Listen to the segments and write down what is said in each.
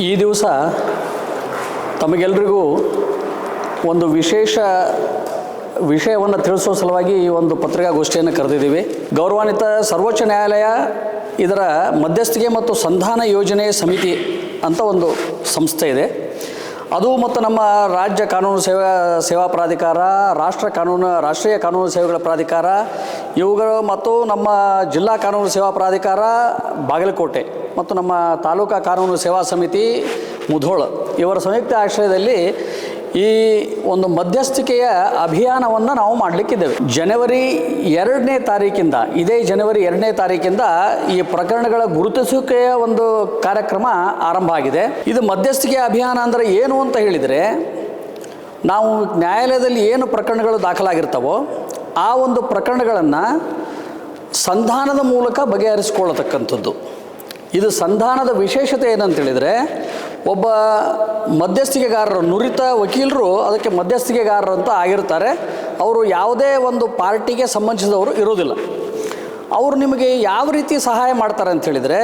ಈ ದಿವಸ ತಮಗೆಲ್ಲರಿಗೂ ಒಂದು ವಿಶೇಷ ವಿಷಯವನ್ನು ತಿಳಿಸೋ ಸಲುವಾಗಿ ಈ ಒಂದು ಪತ್ರಿಕಾಗೋಷ್ಠಿಯನ್ನು ಕರೆದಿದ್ದೀವಿ. ಗೌರವಾನ್ವಿತ ಸರ್ವೋಚ್ಚ ನ್ಯಾಯಾಲಯ ಇದರ ಮಧ್ಯಸ್ಥಿಕೆ ಮತ್ತು ಸಂಧಾನ ಯೋಜನೆ ಸಮಿತಿ ಅಂತ ಒಂದು ಸಂಸ್ಥೆ ಇದೆ. ಅದು ಮತ್ತು ನಮ್ಮ ರಾಜ್ಯ ಕಾನೂನು ಸೇವಾ ಪ್ರಾಧಿಕಾರ, ರಾಷ್ಟ್ರೀಯ ಕಾನೂನು ಸೇವೆಗಳ ಪ್ರಾಧಿಕಾರ ಇವುಗಳು ಮತ್ತು ನಮ್ಮ ಜಿಲ್ಲಾ ಕಾನೂನು ಸೇವಾ ಪ್ರಾಧಿಕಾರ ಬಾಗಲಕೋಟೆ ಮತ್ತು ನಮ್ಮ ತಾಲೂಕಾ ಕಾನೂನು ಸೇವಾ ಸಮಿತಿ ಮುಧೋಳ ಇವರ ಸಂಯುಕ್ತ ಆಶ್ರಯದಲ್ಲಿ ಈ ಒಂದು ಮಧ್ಯಸ್ಥಿಕೆಯ ಅಭಿಯಾನವನ್ನು ನಾವು ಮಾಡಲಿಕ್ಕಿದ್ದೇವೆ. ಜನವರಿ 2ನೇ ತಾರೀಕಿಂದ ಇದೇ ಜನವರಿ 2ನೇ ತಾರೀಕಿಂದ ಈ ಪ್ರಕರಣಗಳ ಗುರುತಿಸುವಿಕೆಯ ಒಂದು ಕಾರ್ಯಕ್ರಮ ಆರಂಭ ಆಗಿದೆ. ಇದು ಮಧ್ಯಸ್ಥಿಕೆ ಅಭಿಯಾನ ಅಂದರೆ ಏನು ಅಂತ ಹೇಳಿದರೆ, ನಾವು ನ್ಯಾಯಾಲಯದಲ್ಲಿ ಏನು ಪ್ರಕರಣಗಳು ದಾಖಲಾಗಿರ್ತಾವೋ ಆ ಒಂದು ಪ್ರಕರಣಗಳನ್ನು ಸಂಧಾನದ ಮೂಲಕ ಬಗೆಹರಿಸಿಕೊಳ್ಳತಕ್ಕಂಥದ್ದು. ಇದು ಸಂಧಾನದ ವಿಶೇಷತೆ ಏನಂತೇಳಿದರೆ, ಒಬ್ಬ ಮಧ್ಯಸ್ಥಿಕೆಗಾರರು, ನುರಿತ ವಕೀಲರು ಅದಕ್ಕೆ ಮಧ್ಯಸ್ಥಿಕೆಗಾರರು ಅಂತ ಆಗಿರ್ತಾರೆ. ಅವರು ಯಾವುದೇ ಒಂದು ಪಾರ್ಟಿಗೆ ಸಂಬಂಧಿಸಿದವರು ಇರೋದಿಲ್ಲ. ಅವರು ನಿಮಗೆ ಯಾವ ರೀತಿ ಸಹಾಯ ಮಾಡ್ತಾರೆ ಅಂಥೇಳಿದರೆ,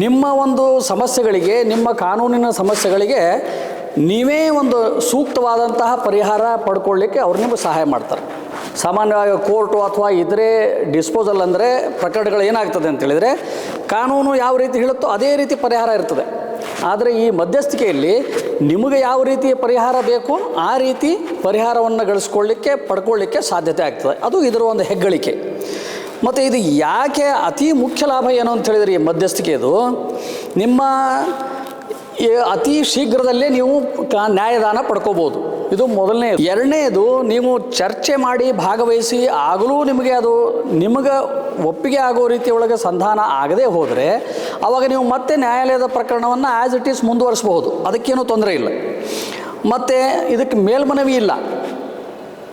ನಿಮ್ಮ ಒಂದು ಸಮಸ್ಯೆಗಳಿಗೆ, ನಿಮ್ಮ ಕಾನೂನಿನ ಸಮಸ್ಯೆಗಳಿಗೆ ನೀವೇ ಒಂದು ಸೂಕ್ತವಾದಂತಹ ಪರಿಹಾರ ಪಡ್ಕೊಳ್ಳಿಕ್ಕೆ ಅವ್ರು ನಿಮಗೆ ಸಹಾಯ ಮಾಡ್ತಾರೆ. ಸಾಮಾನ್ಯವಾಗಿ ಕೋರ್ಟು ಅಥವಾ ಇತರೆ ಡಿಸ್ಪೋಸಲ್ ಅಂದರೆ ಪ್ರಕರಣಗಳು ಏನಾಗ್ತದೆ ಅಂತೇಳಿದರೆ, ಕಾನೂನು ಯಾವ ರೀತಿ ಹೇಳುತ್ತೋ ಅದೇ ರೀತಿ ಪರಿಹಾರ ಇರ್ತದೆ. ಆದರೆ ಈ ಮಧ್ಯಸ್ಥಿಕೆಯಲ್ಲಿ ನಿಮಗೆ ಯಾವ ರೀತಿಯ ಪರಿಹಾರ ಬೇಕು ಆ ರೀತಿ ಪರಿಹಾರವನ್ನು ಪಡ್ಕೊಳ್ಳಿಕ್ಕೆ ಸಾಧ್ಯತೆ ಆಗ್ತದೆ. ಅದು ಇದರ ಒಂದು ಹೆಗ್ಗಳಿಕೆ. ಮತ್ತು ಇದು ಯಾಕೆ ಅತಿ ಮುಖ್ಯ ಲಾಭ ಏನು ಅಂತ ಹೇಳಿದರೆ, ಈ ಮಧ್ಯಸ್ಥಿಕೆದು ನಿಮ್ಮ ಅತಿ ಶೀಘ್ರದಲ್ಲೇ ನೀವು ನ್ಯಾಯದಾನ ಪಡ್ಕೋಬೋದು. ಇದು ಮೊದಲನೇದು. ಎರಡನೇದು, ನೀವು ಚರ್ಚೆ ಮಾಡಿ ಭಾಗವಹಿಸಿ ಆಗಲೂ ನಿಮಗೆ ಒಪ್ಪಿಗೆ ಆಗೋ ರೀತಿಯೊಳಗೆ ಸಂಧಾನ ಆಗದೇ ಹೋದರೆ ಆವಾಗ ನೀವು ಮತ್ತೆ ನ್ಯಾಯಾಲಯದ ಪ್ರಕರಣವನ್ನು ಆ್ಯಸ್ ಇಟ್ ಈಸ್ ಮುಂದುವರಿಸಬಹುದು. ಅದಕ್ಕೇನೂ ತೊಂದರೆ ಇಲ್ಲ. ಮತ್ತು ಇದಕ್ಕೆ ಮೇಲ್ಮನವಿ ಇಲ್ಲ.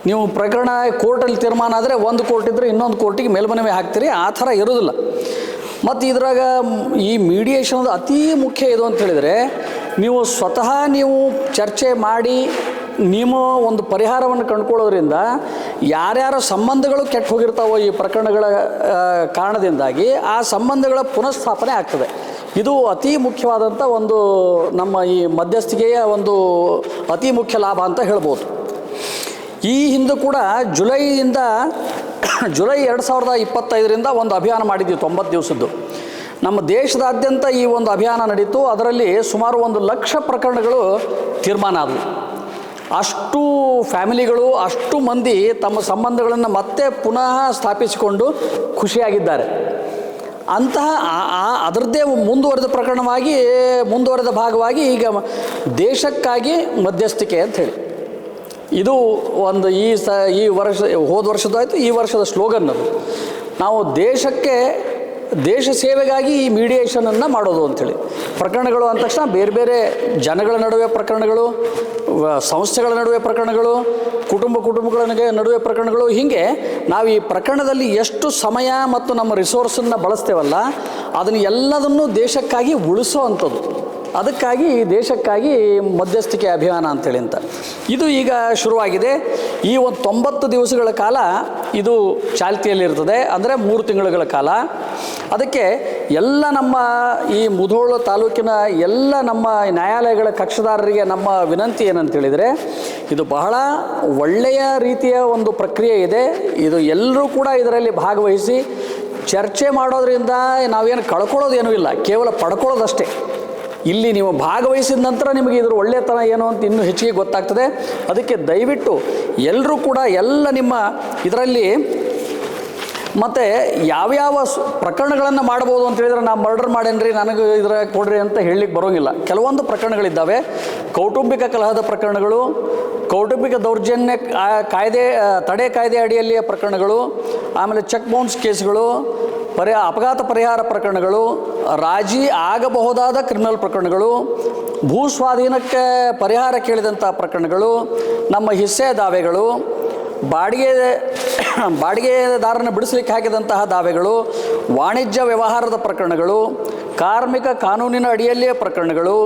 ನೀವು ಪ್ರಕರಣ ಕೋರ್ಟಲ್ಲಿ ತೀರ್ಮಾನ ಆದರೆ ಒಂದು ಕೋರ್ಟ್ ಇದ್ದರೆ ಇನ್ನೊಂದು ಕೋರ್ಟಿಗೆ ಮೇಲ್ಮನವಿ ಹಾಕ್ತೀರಿ, ಆ ಥರ ಇರೋದಿಲ್ಲ. ಮತ್ತು ಇದ್ರಾಗ ಈ ಮೀಡಿಯೇಷನ್ ಅತೀ ಮುಖ್ಯ ಇದು ಅಂತ ಹೇಳಿದರೆ, ನೀವು ಸ್ವತಃ ಚರ್ಚೆ ಮಾಡಿ ನೀವು ಒಂದು ಪರಿಹಾರವನ್ನು ಕಂಡುಕೊಳ್ಳೋದ್ರಿಂದ ಯಾರ್ಯಾರ ಸಂಬಂಧಗಳು ಕೆಟ್ಟು ಹೋಗಿರ್ತಾವೋ ಈ ಪ್ರಕರಣಗಳ ಕಾರಣದಿಂದಾಗಿ ಆ ಸಂಬಂಧಗಳ ಪುನಃಸ್ಥಾಪನೆ ಆಗ್ತದೆ. ಇದು ಅತಿ ಮುಖ್ಯವಾದಂಥ ಒಂದು ನಮ್ಮ ಈ ಮಧ್ಯಸ್ಥಿಕೆಯ ಒಂದು ಅತಿ ಮುಖ್ಯ ಲಾಭ ಅಂತ ಹೇಳ್ಬೋದು. ಈ ಹಿಂದೆ ಕೂಡ ಜುಲೈ 2025ರಿಂದ ಒಂದು ಅಭಿಯಾನ ಮಾಡಿದ್ವಿ, 90 ದಿವಸದ್ದು. ನಮ್ಮ ದೇಶದಾದ್ಯಂತ ಈ ಒಂದು ಅಭಿಯಾನ ನಡೀತು. ಅದರಲ್ಲಿ ಸುಮಾರು 1,00,000 ಪ್ರಕರಣಗಳು ತೀರ್ಮಾನ ಆದವು. ಅಷ್ಟು ಫ್ಯಾಮಿಲಿಗಳು, ಅಷ್ಟು ಮಂದಿ ತಮ್ಮ ಸಂಬಂಧಗಳನ್ನು ಮತ್ತೆ ಪುನಃ ಸ್ಥಾಪಿಸಿಕೊಂಡು ಖುಷಿಯಾಗಿದ್ದಾರೆ. ಅಂತಹ ಅದರದ್ದೇ ಮುಂದುವರೆದ ಭಾಗವಾಗಿ ಈಗ ದೇಶಕ್ಕಾಗಿ ಮಧ್ಯಸ್ಥಿಕೆ ಅಂಥೇಳಿ ಇದು ಒಂದು ಹೋದ ವರ್ಷದಾಯಿತು, ಈ ವರ್ಷದ ಸ್ಲೋಗನ್ ಅದು. ನಾವು ದೇಶ ಸೇವೆಗಾಗಿ ಈ ಮೀಡಿಯೇಷನನ್ನು ಮಾಡೋದು ಅಂಥೇಳಿ. ಪ್ರಕರಣಗಳು ಅಂದ ತಕ್ಷಣ ಬೇರೆ ಬೇರೆ ಜನಗಳ ನಡುವೆ ಪ್ರಕರಣಗಳು, ಸಂಸ್ಥೆಗಳ ನಡುವೆ ಪ್ರಕರಣಗಳು, ಕುಟುಂಬಗಳ ನಡುವೆ ಪ್ರಕರಣಗಳು, ಹೀಗೆ ನಾವು ಈ ಪ್ರಕರಣದಲ್ಲಿ ಎಷ್ಟು ಸಮಯ ಮತ್ತು ನಮ್ಮ ರಿಸೋರ್ಸನ್ನು ಬಳಸ್ತೇವಲ್ಲ ಅದನ್ನು ಎಲ್ಲದನ್ನು ದೇಶಕ್ಕಾಗಿ ಉಳಿಸೋ ಅಂಥದ್ದು. ಅದಕ್ಕಾಗಿ ದೇಶಕ್ಕಾಗಿ ಮಧ್ಯಸ್ಥಿಕೆ ಅಭಿಯಾನ ಅಂಥೇಳಿ ಅಂತ ಇದು ಈಗ ಶುರುವಾಗಿದೆ. ಈ ಒಂದು 90 ದಿವಸಗಳ ಕಾಲ ಇದು ಚಾಲ್ತಿಯಲ್ಲಿರ್ತದೆ, ಅಂದರೆ 3 ತಿಂಗಳುಗಳ ಕಾಲ. ಅದಕ್ಕೆ ಎಲ್ಲ ನಮ್ಮ ಈ ಮುಧೋಳ ತಾಲೂಕಿನ ಎಲ್ಲ ನಮ್ಮ ನ್ಯಾಯಾಲಯಗಳ ಕಕ್ಷದಾರರಿಗೆ ನಮ್ಮ ವಿನಂತಿ ಏನಂತೇಳಿದರೆ, ಇದು ಬಹಳ ಒಳ್ಳೆಯ ರೀತಿಯ ಒಂದು ಪ್ರಕ್ರಿಯೆ ಇದೆ. ಇದು ಎಲ್ಲರೂ ಕೂಡ ಇದರಲ್ಲಿ ಭಾಗವಹಿಸಿ ಚರ್ಚೆ ಮಾಡೋದ್ರಿಂದ ನಾವೇನು ಕಳ್ಕೊಳ್ಳೋದೇನೂ ಇಲ್ಲ, ಕೇವಲ ಪಡ್ಕೊಳ್ಳೋದಷ್ಟೇ. ಇಲ್ಲಿ ನೀವು ಭಾಗವಹಿಸಿದ ನಂತರ ನಿಮಗೆ ಇದ್ರ ಒಳ್ಳೆಯತನ ಏನು ಅಂತ ಇನ್ನೂ ಹೆಚ್ಚಿಗೆ ಗೊತ್ತಾಗ್ತದೆ. ಅದಕ್ಕೆ ದಯವಿಟ್ಟು ಎಲ್ಲರೂ ಕೂಡ ನಿಮ್ಮ ಇದರಲ್ಲಿ ಮತ್ತು ಯಾವ್ಯಾವ ಪ್ರಕರಣಗಳನ್ನು ಮಾಡ್ಬೋದು ಅಂತ ಹೇಳಿದರೆ, ನಾನು ಮರ್ಡರ್ ಮಾಡೇನ್ರಿ ನನಗೆ ಇದರ ಕೊಡ್ರಿ ಅಂತ ಹೇಳಲಿಕ್ಕೆ ಬರೋಂಗಿಲ್ಲ. ಕೆಲವೊಂದು ಪ್ರಕರಣಗಳಿದ್ದಾವೆ, ಕೌಟುಂಬಿಕ ಕಲಹದ ಪ್ರಕರಣಗಳು, ಕೌಟುಂಬಿಕ ದೌರ್ಜನ್ಯ ತಡೆ ಕಾಯ್ದೆ ಅಡಿಯಲ್ಲಿಯ ಪ್ರಕರಣಗಳು, ಆಮೇಲೆ ಚೆಕ್ ಬೌನ್ಸ್ ಕೇಸ್ಗಳು, ಅಪಘಾತ ಪರಿಹಾರ ಪ್ರಕರಣಗಳು, ರಾಜಿ ಆಗಬಹುದಾದ ಕ್ರಿಮಿನಲ್ ಪ್ರಕರಣಗಳು, ಭೂ ಸ್ವಾಧೀನಕ್ಕೆ ಪರಿಹಾರ ಕೇಳಿದಂಥ ಪ್ರಕರಣಗಳು, ನಮ್ಮ ಹಿಸ್ಸೆ ದಾವೆಗಳು, ಬಾಡಿಗೆದಾರನ ಬಿಡಿಸಲಿಕ್ಕೆ ಹಾಕಿದಂತಹ ದಾವೆಗಳು, ವಾಣಿಜ್ಯ ವ್ಯವಹಾರದ ಪ್ರಕರಣಗಳು, ಕಾರ್ಮಿಕ ಕಾನೂನಿನ ಅಡಿಯಲ್ಲಿಯ ಪ್ರಕರಣಗಳು,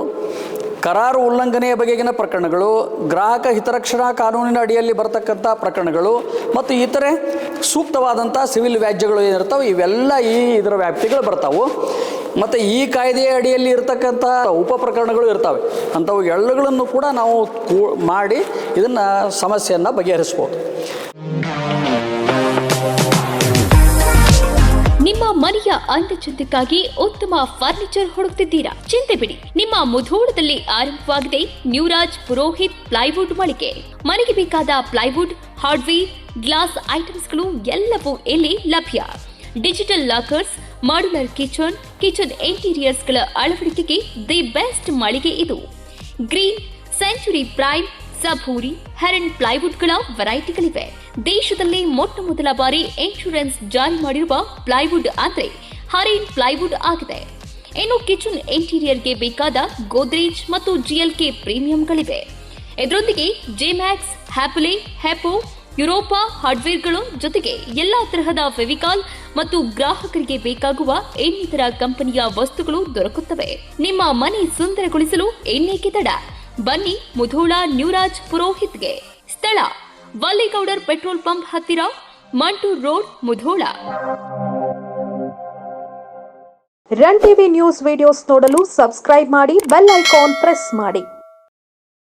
ಕರಾರು ಉಲ್ಲಂಘನೆಯ ಬಗೆಗಿನ ಪ್ರಕರಣಗಳು, ಗ್ರಾಹಕ ಹಿತರಕ್ಷಣಾ ಕಾನೂನಿನ ಅಡಿಯಲ್ಲಿ ಬರತಕ್ಕಂಥ ಪ್ರಕರಣಗಳು ಮತ್ತು ಇತರೆ ಸೂಕ್ತವಾದಂಥ ಸಿವಿಲ್ ವ್ಯಾಜ್ಯಗಳು ಏನಿರ್ತಾವೆ ಇವೆಲ್ಲ ಇದರ ವ್ಯಾಪ್ತಿಗಳು ಬರ್ತಾವೆ. ಮತ್ತು ಈ ಕಾಯ್ದೆಯ ಅಡಿಯಲ್ಲಿ ಇರತಕ್ಕಂಥ ಉಪ ಪ್ರಕರಣಗಳು ಇರ್ತವೆ. ಅಂಥವು ಎಲ್ಲಗಳನ್ನು ಕೂಡ ನಾವು ಮಾಡಿ ಇದನ್ನು ಸಮಸ್ಯೆಯನ್ನು ಬಗೆಹರಿಸ್ಬೋದು. ನಿಮ್ಮ ಮನೆಯ ಅಂದಚಂದಕ್ಕಾಗಿ ಉತ್ತಮ ಫರ್ನಿಚರ್ ಹುಡುಕ್ತಿದ್ದೀರಾ? ಚಿಂತೆ ಬಿಡಿ, ನಿಮ್ಮ ಮುಧೋಳದಲ್ಲಿ ಆರಂಭವಾಗಿದೆ ನ್ಯೂರಾಜ್ ಪುರೋಹಿತ್ ಪ್ಲೈವುಡ್ ಮಳಿಗೆ. ಮನೆಗೆ ಬೇಕಾದ ಪ್ಲೈವುಡ್, ಹಾರ್ಡ್ವೇರ್, ಗ್ಲಾಸ್ ಐಟಮ್ಸ್ಗಳು ಎಲ್ಲವೂ ಇಲ್ಲಿ ಲಭ್ಯ. ಡಿಜಿಟಲ್ ಲಾಕರ್ಸ್, ಮಾಡ್ಯುಲರ್ ಕಿಚನ್ ಇಂಟೀರಿಯರ್ಸ್ಗಳ ಅಳವಡಿಕೆಗೆ ದಿ ಬೆಸ್ಟ್ ಮಳಿಗೆ ಇದು. ಗ್ರೀನ್, ಸೆಂಚುರಿ ಪ್ರೈಮ್, ಸಭೂರಿ, ಹೆರನ್ ಪ್ಲೈವುಡ್ಗಳ ವೆರೈಟಿಗಳಿವೆ. ದೇಶದಲ್ಲಿ ಮೊಟ್ಟ ಮೊದಲ ಬಾರಿ ಇನ್ಶೂರೆನ್ಸ್ ಜಾರಿ ಮಾಡಿರುವ ಪ್ಲೈವುಡ್ ಅಂದ್ರೆ ಹರೇನ್ ಪ್ಲೈವುಡ್ ಆಗಿದೆ. ಇನ್ನು ಕಿಚನ್ ಇಂಟೀರಿಯರ್ಗೆ ಬೇಕಾದ ಗೋದ್ರೇಜ್ ಮತ್ತು GLK ಪ್ರೀಮಿಯಂಗಳಿವೆ. ಇದರೊಂದಿಗೆ ಜೆಮ್ಯಾಕ್ಸ್, ಹ್ಯಾಪಲೆ, ಹೆಪೋ, ಯುರೋಪಾ ಹಾರ್ಡ್ವೇರ್ಗಳು ಜೊತೆಗೆ ಎಲ್ಲಾ ತರಹದ ಫೆವಿಕಾಲ್ ಮತ್ತು ಗ್ರಾಹಕರಿಗೆ ಬೇಕಾಗುವ ಇನ್ನಿತರ ಕಂಪನಿಯ ವಸ್ತುಗಳು ದೊರಕುತ್ತವೆ. ನಿಮ್ಮ ಮನೆ ಸುಂದರಗೊಳಿಸಲು ಇನ್ನೇಕೆ ತಡ? ಬನ್ನಿ ಮುಧೋಳ ನ್ಯೂರಾಜ್ ಪುರೋಹಿತ್ಗೆ. ಸ್ಥಳ ವಲ್ಲಿಗೌಡರ್ ಪೆಟ್ರೋಲ್ ಪಂಪ್ ಹತ್ತಿರ, Mantur road, Mudhol. Run TV news videos ನೋಡಲು ಸಬ್ಸ್ಕ್ರೈಬ್ ಮಾಡಿ, ಬೆಲ್ ಐಕಾನ್ ಪ್ರೆಸ್ ಮಾಡಿ.